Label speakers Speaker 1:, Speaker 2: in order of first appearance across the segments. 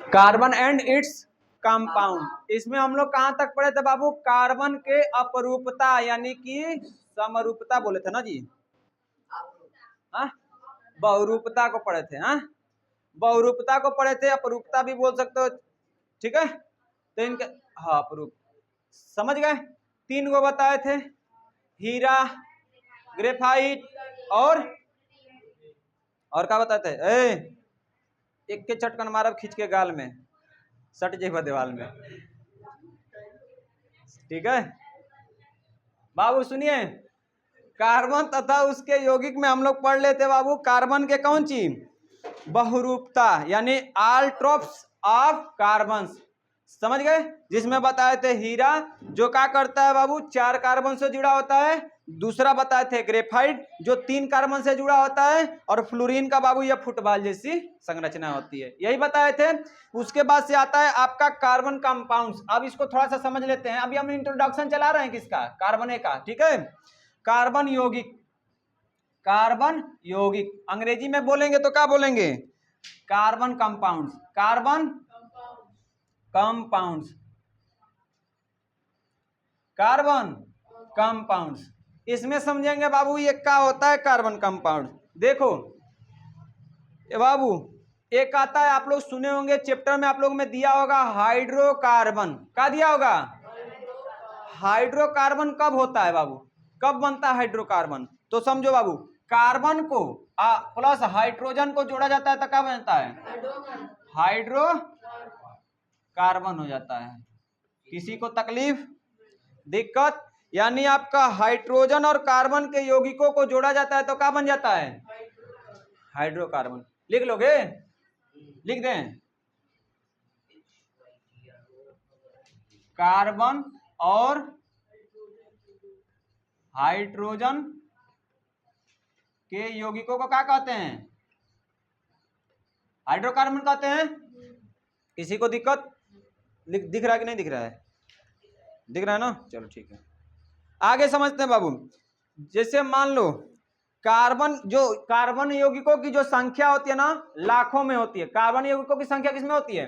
Speaker 1: Carbon and its compound. इसमें हम लोग कहां तक पढ़े थे बाबू? कार्बन के अपरूपता यानी कि समरूपता बोले थे ना जी, हाँ बहुरूपता को पढ़े थे। हाँ बहुरूपता को पढ़े थे, अपरूपता भी बोल सकते हो, ठीक है। तो इनके हाँ अपरूप समझ गए। 3 को बताए थे, हीरा, ग्रेफाइट और क्या बताए थे? एक के चटकन मारब खींच के गाल में, सट जेबा दीवाल में, ठीक है बाबू। सुनिए, कार्बन तथा उसके यौगिक में हम लोग पढ़ लेते बाबू कार्बन के कौन चीज? बहुरूपता यानी ऑल ट्रोप्स ऑफ कार्बन, समझ गए। जिसमें बताए थे हीरा जो क्या करता है बाबू? 4 कार्बन से जुड़ा होता है। दूसरा बताए थे ग्रेफाइट जो 3 कार्बन से जुड़ा होता है। और फ्लोरीन का बाबू ये फुटबॉल जैसी संरचना होती है, यही बताए थे। उसके बाद से आता है आपका कार्बन कंपाउंड्स। अब इसको थोड़ा सा समझ लेते हैं। अभी हम इंट्रोडक्शन चला रहे हैं किसका? कार्बन का, ठीक है। कार्बन यौगिक, कार्बन यौगिक अंग्रेजी में बोलेंगे तो क्या बोलेंगे? Carbon compounds, carbon compounds, carbon compounds. इसमें समझेंगे बाबू ये क्या होता है कार्बन कंपाउंड। देखो ये बाबू, एक आता है, आप लोग सुने होंगे चैप्टर में, आप लोग में दिया होगा हाइड्रोकार्बन। क्या दिया होगा? हाइड्रोकार्बन कब होता है बाबू? कब बनता है हाइड्रोकार्बन? तो समझो बाबू, कार्बन को प्लस हाइड्रोजन को जोड़ा जाता है तो क्या बनता है? हाइड्रो कार्बन हो जाता है। किसी को तकलीफ, दिक्कत? यानी आपका हाइड्रोजन और कार्बन के यौगिकों को जोड़ा जाता है तो क्या बन जाता है? हाइड्रोकार्बन। लिख लोगे? लिख दें, कार्बन और हाइड्रोजन के यौगिकों को क्या कहते हैं? हाइड्रोकार्बन कहते हैं। किसी को दिक्कत? दिख रहा है कि नहीं दिख रहा है? दिख रहा है ना, चलो ठीक है। आगे समझते हैं बाबू। जैसे मान लो कार्बन, जो कार्बन यौगिकों की जो संख्या होती है ना, लाखों में होती है। कार्बन यौगिकों की संख्या किसमें होती है?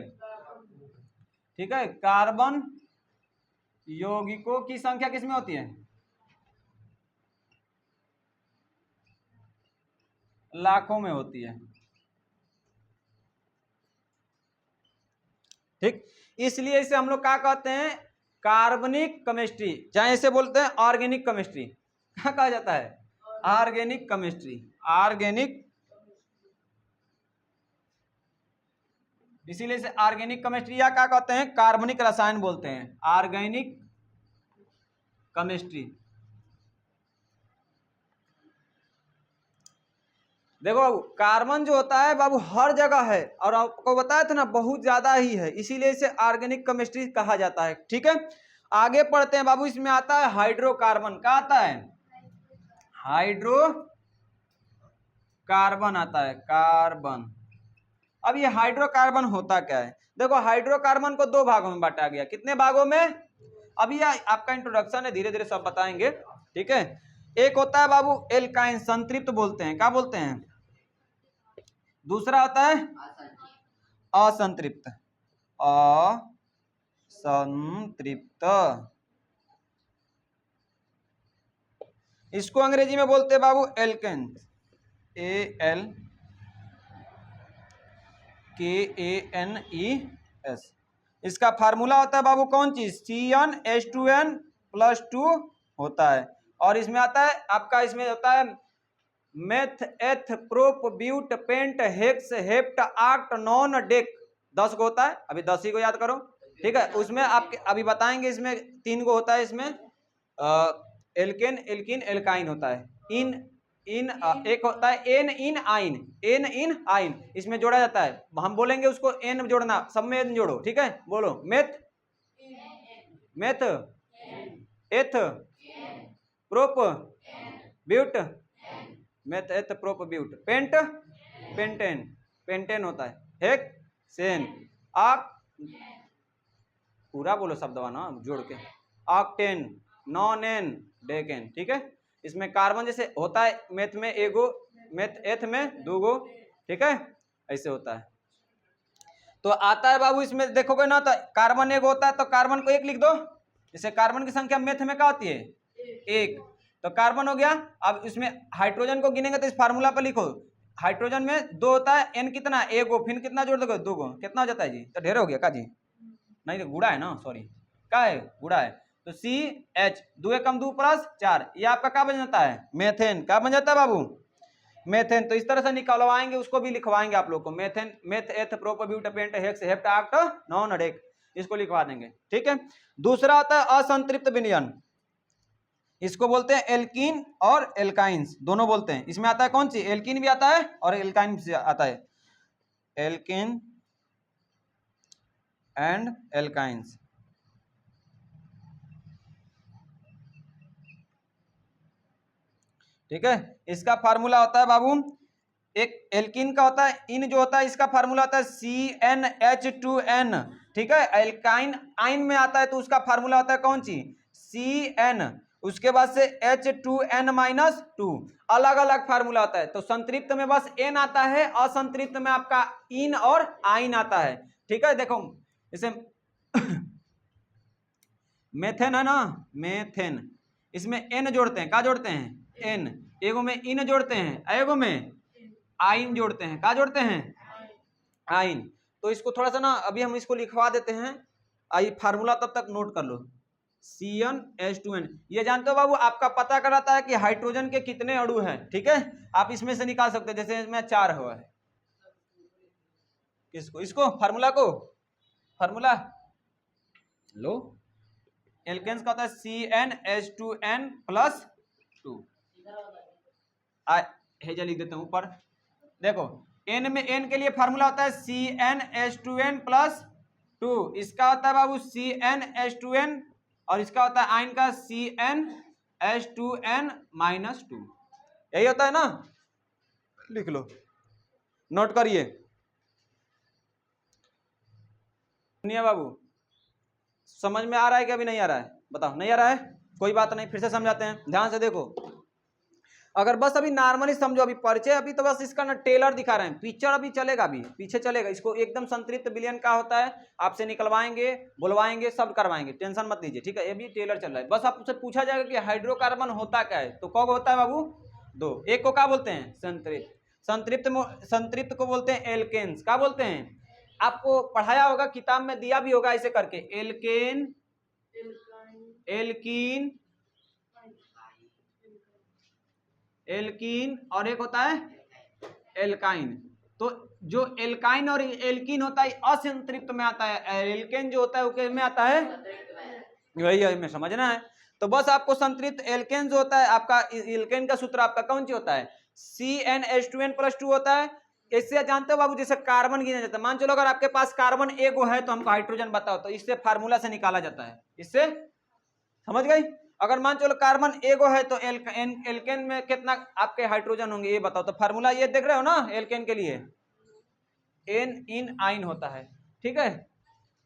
Speaker 1: ठीक है, कार्बन यौगिकों की संख्या किसमें होती है? लाखों में होती है, ठीक। इसलिए इसे हम लोग क्या कहते हैं? कार्बनिक केमिस्ट्री, चाहे इसे बोलते हैं ऑर्गेनिक केमिस्ट्री। क्या कहा जाता है? Organic chemistry, organic. इसीलिए इसे ऑर्गेनिक केमिस्ट्री या क्या कहते हैं? कार्बनिक रसायन बोलते हैं, ऑर्गेनिक केमिस्ट्री। देखो बाबू, कार्बन जो होता है बाबू हर जगह है, और आपको बताया था ना बहुत ज्यादा ही है, इसीलिए इसे ऑर्गेनिक केमिस्ट्री कहा जाता है, ठीक है। आगे पढ़ते हैं बाबू। इसमें आता है हाइड्रोकार्बन। क्या आता है? हाइड्रो कार्बन आता है, कार्बन। अब ये हाइड्रोकार्बन होता क्या है? देखो हाइड्रोकार्बन को 2 भागों में बांटा गया। कितने भागों में? अभी आपका इंट्रोडक्शन है, धीरे धीरे सब बताएंगे, ठीक है। एक होता है बाबू एल्काइन, संतृप्त बोलते हैं। क्या बोलते हैं? दूसरा होता है असंतृप्त, असंतृप्त। इसको अंग्रेजी में बोलते हैं बाबू एल्केन, ALKANES। इसका फार्मूला होता है बाबू कौन चीज? CnH2n+2 होता है। और इसमें आता है आपका, इसमें होता है meth, eth, prop, but, pent, hex, hept, oct, non, dec. 10 को होता है, अभी 10 ही को याद करो, ठीक है। उसमें आप अभी बताएंगे, इसमें 3 को होता है। इसमें एल्केन, एल्किन, एल्काइन होता है। एक होता है एन इन आइन, एन इन आइन, इसमें जोड़ा जाता है। हम बोलेंगे उसको एन जोड़ना, सब में एन जोड़ो, ठीक है। बोलो meth, meth, eth, prop, but, meth, eth, prop, but, pent, pentane, pentane होता है। हेक, सेन, आक, पूरा बोलो शब्दवा ना जोड़ के, ऑक्टेन, नॉन एन, डेकेन, ठीक है। इसमें कार्बन जैसे होता है, मेथ में एगो, मेथ एथ में 2 गो, ठीक है, ऐसे होता है। तो आता है बाबू, इसमें देखोगे ना तो कार्बन एक होता है, तो कार्बन को एक लिख दो। जैसे कार्बन की संख्या मेथ में क्या होती है, एक, तो कार्बन हो गया। अब इसमें हाइड्रोजन को गिनेंगे तो इस फार्मूला पर लिखो, हाइड्रोजन में दो होता है, एन कितना, एक गो, फिर कितना जोड़ दोगे, दो गो, कितना हो जाता है जी, तो ढेर हो गया का जी, नहीं तो गुड़ा है ना, सॉरी क्या है, गुड़ा है। तो सी एच, दो एकम दो प्लस चार, ये आपका क्या बन जाता है, मेथेन। क्या बन जाता है बाबू, मेथेन। तो इस तरह से निकलवाएंगे, उसको भी लिखवाएंगे आप लोग को, methane, meth eth prop but pent hex hept oct non undec, इसको लिखवा देंगे, ठीक है। दूसरा आता है असंतृप्त विलयन, इसको बोलते हैं एल्कीन और एल्काइंस, दोनों बोलते हैं। इसमें आता है कौन सी, एल्कीन भी आता है और एल्काइन भी आता है, एल्कीन एंड एल्काइंस। ठीक है, इसका फार्मूला होता है बाबू, एक एल्कीन का होता है इन जो होता है, इसका फार्मूला होता है CnH2n, ठीक है। एल्काइन आइन में आता है तो उसका फार्मूला होता है कौन सी, Cn, उसके बाद से H2n-2, अलग अलग फार्मूला होता है। तो संतृप्त में बस n आता है, असंतृप्त में आपका इन और आइन आता है, ठीक है। देखो इसे मेथेन है ना, मेथेन, इसमें n जोड़ते हैं, क्या जोड़ते हैं, n, एगो में इन जोड़ते हैं, एगो में आइन जोड़ते हैं, क्या जोड़ते हैं, आइन। तो इसको थोड़ा सा ना अभी हम इसको लिखवा देते हैं, आई फार्मूला तब तक नोट कर लो, CnH2n। ये जानते हो बाबू, आपका पता कराता है कि हाइड्रोजन के कितने अणु हैं, ठीक है, आप इसमें से निकाल सकते हैं। जैसे इसमें 4 हुआ है, किसको, इसको फार्मूला को, फार्मूला लो, एल्केन्स का होता है CnH2n+2, हेजा लिख देता हूं ऊपर, देखो n में, n के लिए फार्मूला होता है CnH2n+2, इसका होता है बाबू CnH2n, और इसका होता है आयन का CnH2n-2, यही होता है ना, लिख लो, नोट करिए। सुनिए बाबू, समझ में आ रहा है कि अभी नहीं आ रहा है, बताओ, नहीं आ रहा है, कोई बात नहीं, फिर से समझाते हैं, ध्यान से देखो। अगर बस अभी नॉर्मली समझो, अभी परिचय, अभी तो बस इसका ना टेलर दिखा रहे हैं, पिक्चर अभी चलेगा, अभी पीछे चलेगा। इसको एकदम संतृप्त विलयन का होता है, आपसे निकलवाएंगे, बुलवाएंगे, सब करवाएंगे, टेंशन मत लीजिए, ठीक है। ये भी टेलर चल रहा है, बस आपसे पूछा जाएगा कि हाइड्रोकार्बन होता क्या है, तो कौन होता है बाबू, दो, एक को क्या बोलते हैं, संतृप्त, संतृप्त को बोलते हैं एल्केन्स, क्या बोलते हैं, आपको पढ़ाया होगा, किताब में दिया भी होगा ऐसे करके, एल्केन, एल्कीन, एल्कीन, और एक होता है एल्काइन। तो जो एल्काइन और एल्कीन होता है असंतृप्त में आता है, एल्केन जो होता है वो में आता है, वही हमें समझना है। तो बस आपको संतृप्त एल्केन जो होता है, आपका एल्केन का सूत्र आपका कौन सी होता है, CnH2n+2 होता है। इससे जानते हो बाबू, जैसे कार्बन गिना जाता है, मान चलो अगर आपके पास कार्बन एगो है तो हमको हाइड्रोजन बताओ, तो इससे फार्मूला से निकाला जाता है, इससे, समझ गई। अगर मान चलो कार्बन एगो है तो एल्केन में कितना आपके हाइड्रोजन होंगे, ये बताओ। तो फार्मूला ये देख रहे हो ना, एल्केन के लिए n इन आइन होता है, ठीक है।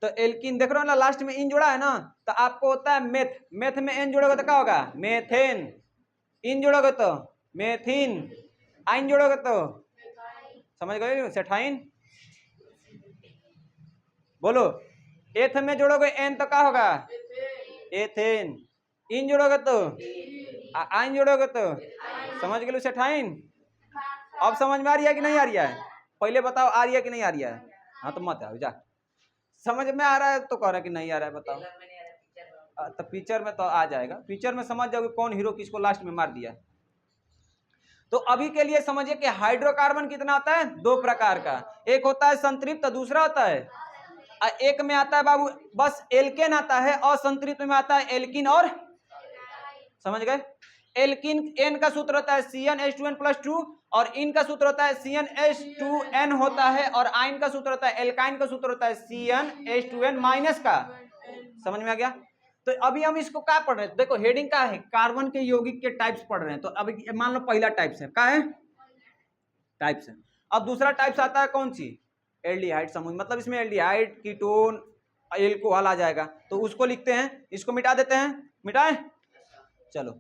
Speaker 1: तो एल्कीन देख रहे हो ना, लास्ट में इन जुड़ा है ना, तो आपको होता है मेथ, मेथ में n जोड़ोगे तो क्या होगा, मेथेन, इन जोड़ोगे तो मेथिन, आइन जोड़ोगे तो, समझ गए, सेठाइन, बोलो, एथ में जोड़ोगे n तो क्या होगा, एथेन, इन जोड़ोगे तो, आइन जोड़ोगे तो, समझ गए, सेठाइन। अब समझ में आ रही है कि नहीं आ रही है, पहले बताओ आ रही है कि नहीं आ रही है, हाँ तो मत आओ जा, समझ में आ रहा है तो कह रहा है कि नहीं आ रहा है, बताओ। तो पिक्चर में तो आ जाएगा, पिक्चर में समझ जाओगे कौन हीरो किसको लास्ट में मार दिया। तो अभी के लिए समझिए कि हाइड्रोकार्बन कितना आता है, दो प्रकार का, एक होता है संतृप्त, दूसरा होता है, एक में आता है बाबू बस एल्केन आता है, और संतृप्त में आता है एल्किन और, समझ गए। एल्किन एन का सूत्र होता है CnH2n+2, और इन का सूत्र होता है CnH2n होता है, और आइन का सूत्र होता है, एल्काइन का सूत्र होता है CnH2n- का, समझ में आ गया। तो अभी हम इसको क्या पढ़ रहे हैं, देखो हेडिंग क्या है, कार्बन के यौगिक के टाइप्स पढ़ रहे हैं। तो अभी मान लो पहला टाइप्स है, क्या है, टाइप्स है। अब दूसरा टाइप्स आता है कौन सी, एल्डिहाइड समूह, मतलब इसमें एल्डिहाइड, कीटोन, एल्कोहल आ जाएगा, तो उसको लिखते हैं, इसको मिटा देते हैं, मिटाएं, चलो।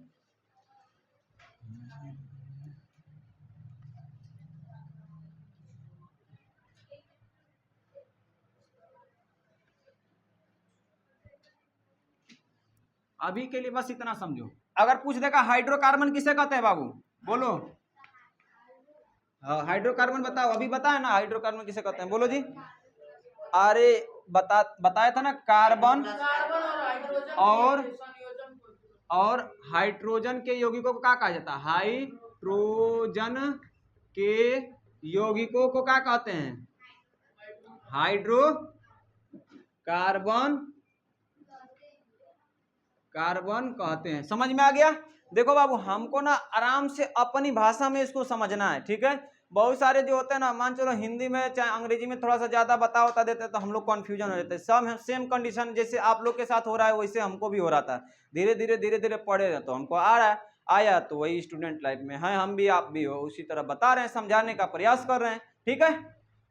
Speaker 1: अभी के लिए बस इतना समझो। अगर पूछ देगा हाइड्रोकार्बन किसे कहते हैं बाबू, बोलो। हाँ हाइड्रोकार्बन बताओ, अभी बताया ना हाइड्रोकार्बन किसे कहते हैं, बोलो जी। अरे बताया था ना, कार्बन और हाइड्रोजन के यौगिकों को क्या कहा जाता है, हाइड्रोजन के यौगिकों को क्या कहते हैं, हाइड्रोकार्बन कहते हैं। समझ में आ गया। देखो बाबू हमको ना आराम से अपनी भाषा में इसको समझना है, ठीक है। बहुत सारे जो होते हैं ना, मान चलो हिंदी में चाहे अंग्रेजी में थोड़ा सा ज्यादा बता देते हैं तो हम लोग कंफ्यूजन हो जाते हैं। सब सेम कंडीशन जैसे आप लोग के साथ हो रहा है वैसे हमको भी हो रहा था। धीरे धीरे पढ़े तो हमको आ रहा है, आया तो वही स्टूडेंट लाइफ में है, हम भी आप भी हो, उसी तरह बता रहे हैं, समझाने का प्रयास कर रहे हैं, ठीक है।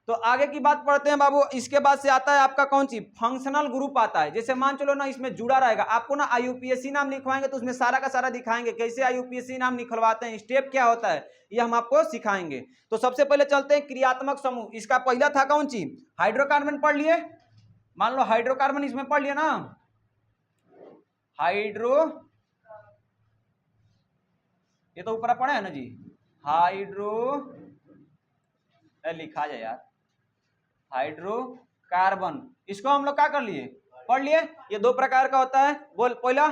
Speaker 1: तो आगे की बात पढ़ते हैं बाबू। इसके बाद से आता है आपका कौन सी, फंक्शनल ग्रुप आता है। जैसे मान चलो ना इसमें जुड़ा रहेगा, आपको ना आईयूपीएसी नाम लिखवाएंगे तो उसमें सारा का सारा दिखाएंगे कैसे आईयूपीएसी नाम निकलवाते हैं, स्टेप क्या होता है, ये हम आपको सिखाएंगे। तो सबसे पहले चलते हैं क्रियात्मक समूह। इसका पहला था कौन सी, हाइड्रोकार्बन पढ़ लिए। मान लो हाइड्रोकार्बन इसमें पढ़ लिया ना, हाइड्रो, ये तो ऊपर पढ़ा है ना जी, हाइड्रो लिखा जाए यार, हाइड्रोकार्बन। इसको हम लोग क्या कर लिए, पढ़ लिए। ये दो प्रकार का होता है, बोल पहला,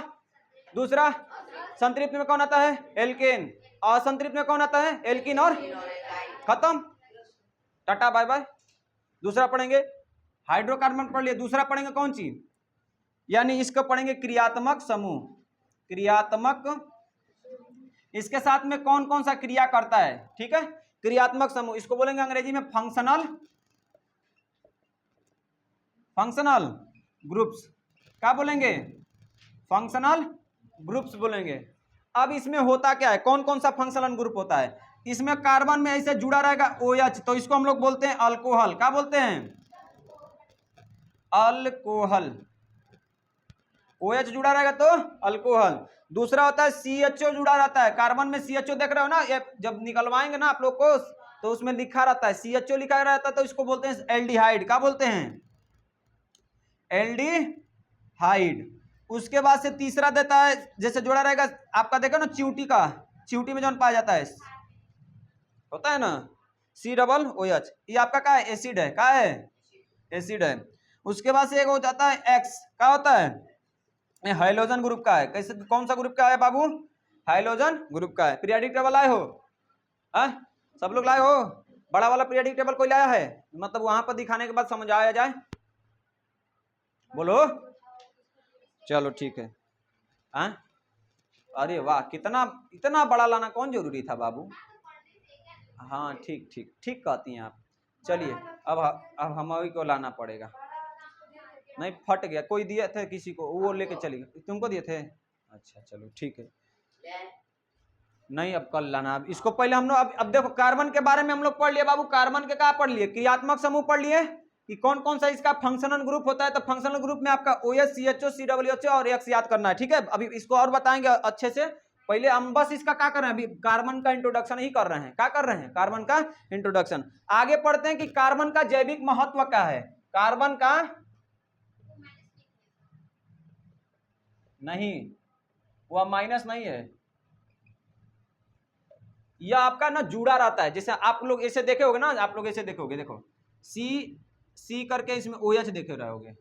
Speaker 1: दूसरा। संतृप्त में कौन आता है, एल्केन। असंतृप्त में कौन आता है, एल्किन और खत्म, टाटा बाय बाय। दूसरा पढ़ेंगे हाइड्रोकार्बन पढ़ लिए, दूसरा पढ़ेंगे कौन सी, यानी इसको पढ़ेंगे क्रियात्मक समूह। क्रियात्मक, इसके साथ में कौन कौन सा क्रिया करता है, ठीक है। क्रियात्मक समूह इसको बोलेंगे अंग्रेजी में फंक्शनल ग्रुप्स। क्या बोलेंगे, फंक्शनल ग्रुप्स बोलेंगे। अब इसमें होता क्या है, कौन कौन सा फंक्शनल ग्रुप होता है, इसमें कार्बन में ऐसे जुड़ा रहेगा OH, तो इसको हम लोग बोलते हैं अल्कोहल। क्या बोलते हैं, अल्कोहल। OH जुड़ा रहेगा तो अल्कोहल। दूसरा होता है CHO जुड़ा रहता है, कार्बन में CHO देख रहे हो ना, ये जब निकलवाएंगे ना आप लोग को तो उसमें लिखा रहता है CHO लिखा रहता है, तो इसको बोलते हैं एल्डिहाइड। क्या बोलते हैं, एल्डिहाइड। उसके बाद से तीसरा देता है, जैसे जुड़ा रहेगा आपका देखो ना चिऊटी का, चिऊटी में जो पाया जाता है होता है ना COOH, ये आपका क्या है, एसिड है। क्या है, एसिड है। उसके बाद से एक हो जाता है X, क्या होता है, हाइड्रोजन ग्रुप का है। कैसे, कौन सा ग्रुप का है बाबू, हाइड्रोजन ग्रुप का है। पीरियोडिक टेबल लाए हो, सब लोग लाए हो, बड़ा वाला पीरियोडिक टेबल कोई लाया है, मतलब वहां पर दिखाने के बाद समझ आया जाए, बोलो। चलो ठीक है। अरे वाह, कितना इतना बड़ा लाना कौन जरूरी था बाबू। हाँ ठीक ठीक ठीक कहती हैं आप। चलिए अब हमारी को लाना पड़ेगा। नहीं फट गया, कोई दिए थे किसी को, वो लेके चली गई, तुमको दिए थे, अच्छा चलो ठीक है। नहीं अब कल लाना। अब इसको पहले हम लोग अब देखो कार्बन के बारे में हम लोग पढ़ लिए बाबू। कार्बन के क्या पढ़ लिए, क्रियात्मक समूह पढ़ लिए कि कौन कौन सा इसका फंक्शनल ग्रुप होता है। तो फंक्शनल ग्रुप में आपका OH, CHO, COOH और X याद करना है, ठीक है। अभी इसको और बताएंगे अच्छे से, पहले हम बस इसका क्या कर रहे हैं, अभी कार्बन का इंट्रोडक्शन ही कर रहे हैं। क्या कर रहे हैं, कार्बन का इंट्रोडक्शन। आगे पढ़ते हैं कि कार्बन का जैविक महत्व क्या है। कार्बन का नहीं, वह माइनस नहीं है, यह आपका ना जुड़ा रहता है। जैसे आप लोग ऐसे देखे होगे ना, आप लोग ऐसे देखोगे, देखो सी करके इसमें OH देखे रहोगे,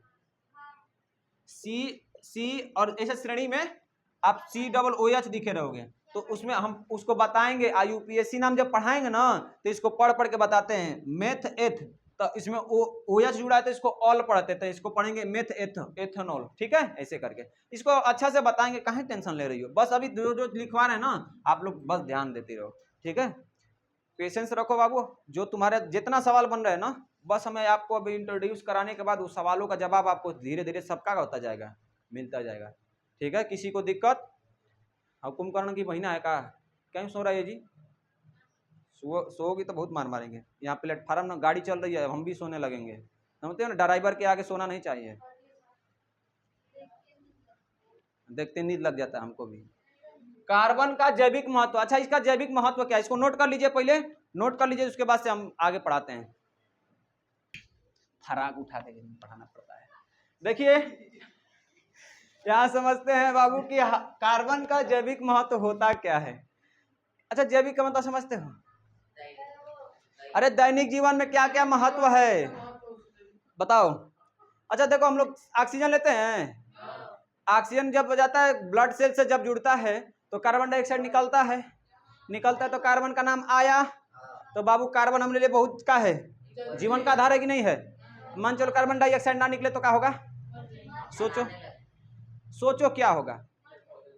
Speaker 1: सी और ऐसे श्रेणी में आप COOH दिखे रहोगे। तो उसमें हम उसको बताएंगे, IUPAC नाम जब पढ़ाएंगे ना तो इसको पढ़ के बताते हैं। मेथ एथ, तो इसमें OH जुड़ा है तो इसको ऑल पढ़ते थे, इसको पढ़ेंगे मेथ एथ, एथेनॉल, ठीक है। ऐसे करके इसको अच्छा से बताएंगे, कहाँ टेंशन ले रही हो। बस अभी जो लिखवा रहे हैं ना आप लोग बस ध्यान देते रहो, ठीक है। पेशेंस रखो बाबू, जो तुम्हारे जितना सवाल बन रहा है ना, बस हमें आपको अभी इंट्रोड्यूस कराने के बाद उस सवालों का जवाब आपको धीरे धीरे सबका होता जाएगा, मिलता जाएगा, ठीक है। किसी को दिक्कत, कुंभकर्ण की महीना है का, क्यों सो रहा है जी, सोओगी तो बहुत मार मारेंगे। यहाँ प्लेटफार्म में गाड़ी चल रही है, हम भी सोने लगेंगे, समझते हो ना। ड्राइवर के आगे सोना नहीं चाहिए, देखते नींद लग जाता है हमको भी। कार्बन का जैविक महत्व, अच्छा इसका जैविक महत्व क्या है, इसको नोट कर लीजिए, पहले नोट कर लीजिए, उसके बाद से हम आगे पढ़ाते हैं। फराक उठा के पढ़ाना पड़ता है। देखिए यहाँ समझते हैं बाबू कि कार्बन का जैविक महत्व होता क्या है। अच्छा, जैविक का मतलब समझते हो? अरे दैनिक जीवन में क्या क्या महत्व है बताओ। अच्छा देखो, हम लोग ऑक्सीजन लेते हैं, ऑक्सीजन जब जाता है ब्लड सेल से, जब जुड़ता है तो कार्बन डाइऑक्साइड निकलता है, तो कार्बन का नाम आया। तो बाबू कार्बन हमारे लिए बहुत का है, जीवन का आधार है कि नहीं है? मान चलो कार्बन डाइऑक्साइड ना निकले तो क्या होगा? सोचो सोचो क्या होगा।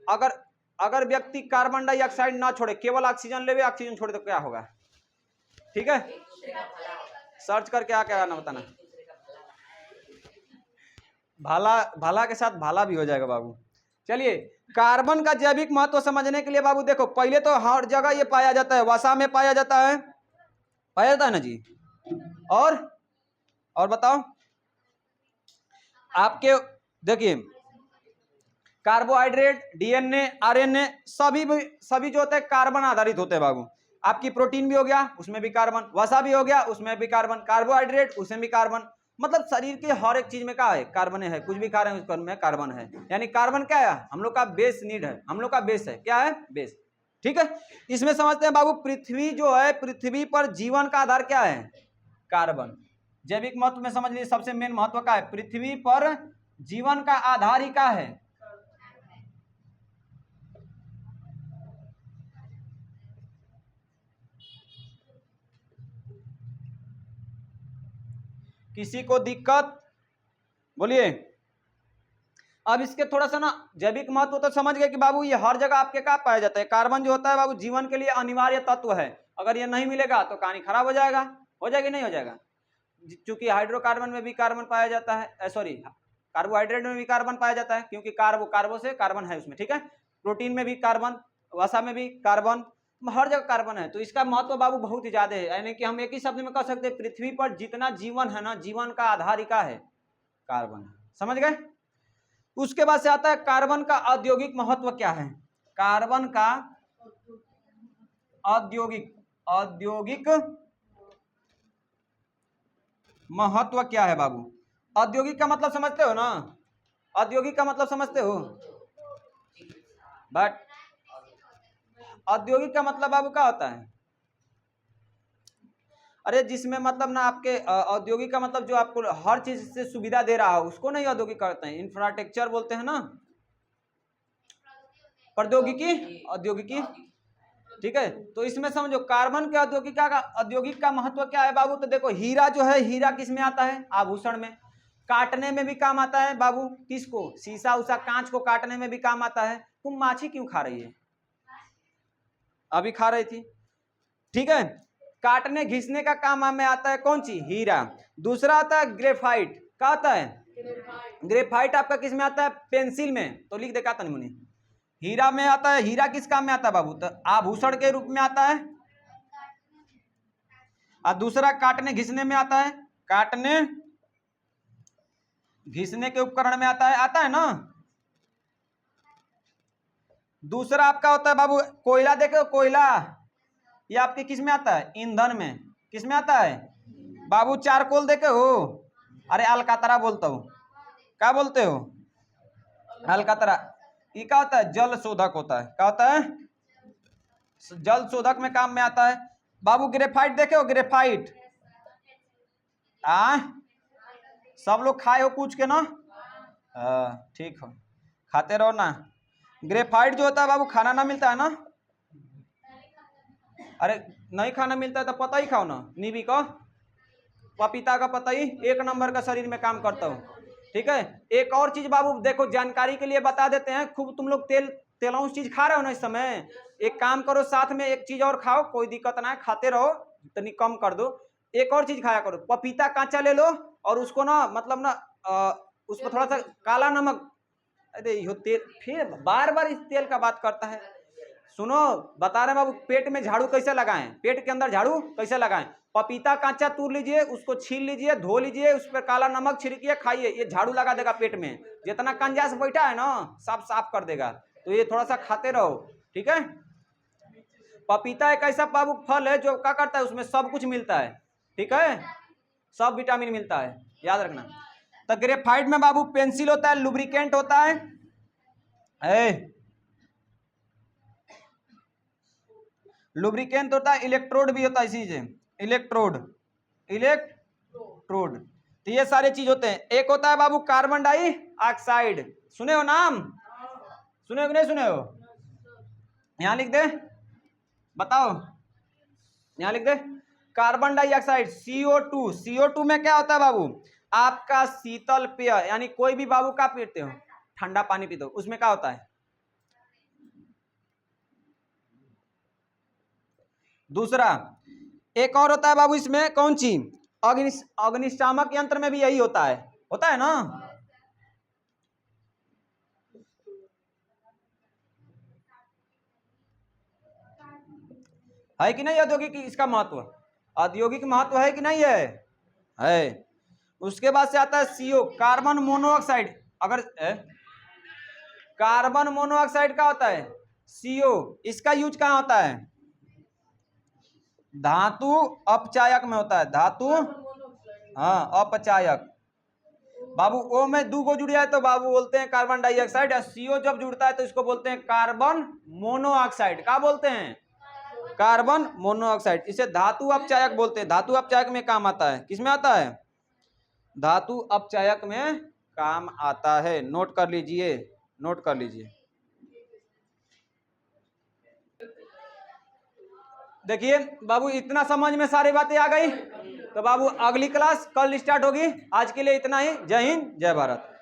Speaker 1: अगर अगर व्यक्ति कार्बन डाइऑक्साइड ना छोड़े, केवल ऑक्सीजन लेवे, ऑक्सीजन छोड़े तो क्या होगा? ठीक है, सर्च करके क्या करना बताना। भाला, भाला के साथ भाला भी हो जाएगा बाबू। चलिए, कार्बन का जैविक महत्व समझने के लिए बाबू देखो, पहले तो हर जगह ये पाया जाता है, वसा में पाया जाता है, ना जी। और बताओ आपके, देखिए कार्बोहाइड्रेट, डीएनए, आरएनए सभी जो होते हैं कार्बन आधारित होते हैं बाबू। आपकी प्रोटीन भी हो गया, उसमें भी कार्बन, वसा भी हो गया, उसमें भी कार्बन, कार्बोहाइड्रेट उसमें भी कार्बन। मतलब शरीर के हर एक चीज में क्या है? कार्बन है। कुछ भी खा रहे हैं उसमें कार्बन है। यानी कार्बन क्या है? हम लोग का बेस नीड है, हम लोग का बेस है। क्या है? बेस। ठीक है, इसमें समझते हैं बाबू, पृथ्वी जो है, पृथ्वी पर जीवन का आधार क्या है? कार्बन। जैविक महत्व में समझ लीजिए, सबसे मेन महत्व क्या है? पृथ्वी पर जीवन का आधार ही क्या है? किसी को दिक्कत? बोलिए। अब इसके थोड़ा सा ना जैविक महत्व तो समझ गए कि बाबू ये हर जगह आपके क्या पाया जाता है? कार्बन जो होता है बाबू जीवन के लिए अनिवार्य तत्व है। अगर ये नहीं मिलेगा तो कहानी खराब हो जाएगा। हो जाएगी नहीं हो जाएगा? चूंकि हाइड्रोकार्बन में भी कार्बन पाया जाता है, सॉरी कार्बोहाइड्रेट में भी कार्बन पाया जाता है, क्योंकि कार्बो से कार्बन है उसमें। ठीक है, प्रोटीन में भी कार्बन, वसा में भी कार्बन, हर जगह कार्बन है। तो इसका महत्व बाबू बहुत ही ज्यादा है। यानी कि हम एक ही शब्द में कह सकते हैं, पृथ्वी पर जितना जीवन है ना, जीवन का आधार ही का है? कार्बन। समझ गए? उसके बाद से आता है कार्बन का औद्योगिक महत्व क्या है? कार्बन का औद्योगिक महत्व क्या है बाबू? औद्योगिक का मतलब समझते हो ना? औद्योगिक का मतलब समझते हो? बट औद्योगिक का मतलब बाबू क्या होता है? अरे जिसमें मतलब ना आपके औद्योगिक का मतलब जो आपको हर चीज से सुविधा दे रहा है, उसको नहीं औद्योगिक करते हैं, इंफ्रास्ट्रक्चर बोलते हैं ना, प्रौद्योगिकी, औद्योगिकी। ठीक है, तो इसमें समझो कार्बन के औद्योगिक का महत्व क्या है बाबू? तो देखो, हीरा जो है, हीरा किस में आता है? आभूषण में। काटने में भी काम आता है बाबू। किसको? शीशा उषा कांच को काटने में भी काम आता है। तुम माछी क्यों खा रही है? अभी खा रही थी। ठीक है, काटने घिसने का काम में आता है कौन सी? हीरा। दूसरा आता है ग्रेफाइट। क्या आता है? ग्रेफाइट आपका किस में आता है? पेंसिल में। तो लिख देखा तनी मुनि, हीरा में आता है। हीरा किस काम में आता है बाबू? तो आभूषण के रूप में आता है। और दूसरा काटने घिसने में आता है। काटने घिसने के उपकरण में आता है ना। दूसरा आपका होता है बाबू कोयला। देखो कोयला, ये आपके किस में आता है? ईंधन में। किस में आता है बाबू? चारकोल देखे हो? अरे अलकातरा बोलता हूँ। क्या बोलते हो? अलकातरा। ये क्या होता है? जल शोधक होता है। क्या होता है? जल शोधक में काम में आता है बाबू। ग्रेफाइट देखे हो? ग्रेफाइट सब लोग खाए हो पूछ के ना? ठीक हो, खाते रहो ना। ग्रेफाइट जो होता है बाबू, खाना ना मिलता है ना? अरे नहीं खाना मिलता है तो पता ही खाओ ना। नींबी का, पपीता का पता ही एक नंबर का शरीर में काम करता हूँ। ठीक है, एक और चीज बाबू देखो, जानकारी के लिए बता देते हैं। खूब तुम लोग तेलौस चीज खा रहे हो ना इस समय, एक काम करो, साथ में एक चीज और खाओ, कोई दिक्कत ना है, खाते रहो, इतनी कम कर दो। एक और चीज खाया करो, पपीता कांचा ले लो और उसको ना मतलब ना उसमें थोड़ा सा काला नमक। अरे यो तेल, फिर बार बार इस तेल का बात करता है। सुनो, बता रहे बाबू, पेट में झाड़ू कैसे लगाएं? पेट के अंदर झाड़ू कैसे लगाएं? पपीता कांचा तोड़ लीजिए, उसको छील लीजिए, धो लीजिए, उस पर काला नमक छिड़किए, खाइए, ये झाड़ू लगा देगा पेट में। जितना कंजास बैठा है ना, सब साफ कर देगा। तो ये थोड़ा सा खाते रहो। ठीक है, पपीता एक ऐसा बाबू फल है जो क्या करता है, उसमें सब कुछ मिलता है। ठीक है, सब विटामिन मिलता है, याद रखना। तो ग्रेफाइट में बाबू पेंसिल होता है, लुब्रिकेंट होता है। है। लुब्रिकेंट होता है, इलेक्ट्रोड भी होता है, इसी से इलेक्ट्रोड, इलेक्ट्रोड। तो ये सारे चीज होते हैं। एक होता है बाबू कार्बन डाइऑक्साइड, सुने हो नाम, सुने हो कि नहीं सुने हो? यहां लिख दे, बताओ, यहां लिख दे कार्बन डाइऑक्साइड CO2। CO2 में क्या होता है बाबू? आपका शीतल पेय, यानी कोई भी बाबू क्या पीते हो, ठंडा पानी पीते हो, उसमें क्या होता है? दूसरा एक और होता है बाबू, इसमें कौन सी, अग्निशामक यंत्र में भी यही होता है ना? है कि नहीं औद्योगिक इसका महत्व? औद्योगिक महत्व है कि नहीं है। उसके बाद से आता है CO, कार्बन मोनोऑक्साइड। अगर कार्बन मोनोऑक्साइड का होता है CO, इसका यूज कहाँ होता है? धातु अपचायक में होता है, धातु, हाँ, अपचायक। बाबू ओ में दो को जुड़ जाए तो बाबू बोलते हैं कार्बन डाइऑक्साइड, या CO जब जुड़ता है तो इसको बोलते हैं कार्बन मोनोऑक्साइड। क्या बोलते हैं? Carbon monoxide. इसे धातु अपचायक बोलते हैं। धातु अपचायक में काम आता है, किसमें आता है? धातु अपचायक में काम आता है। नोट कर लीजिए, नोट कर लीजिए। देखिए बाबू, इतना समझ में सारी बातें आ गई। तो बाबू अगली क्लास कल स्टार्ट होगी। आज के लिए इतना ही। जय हिंद, जय भारत।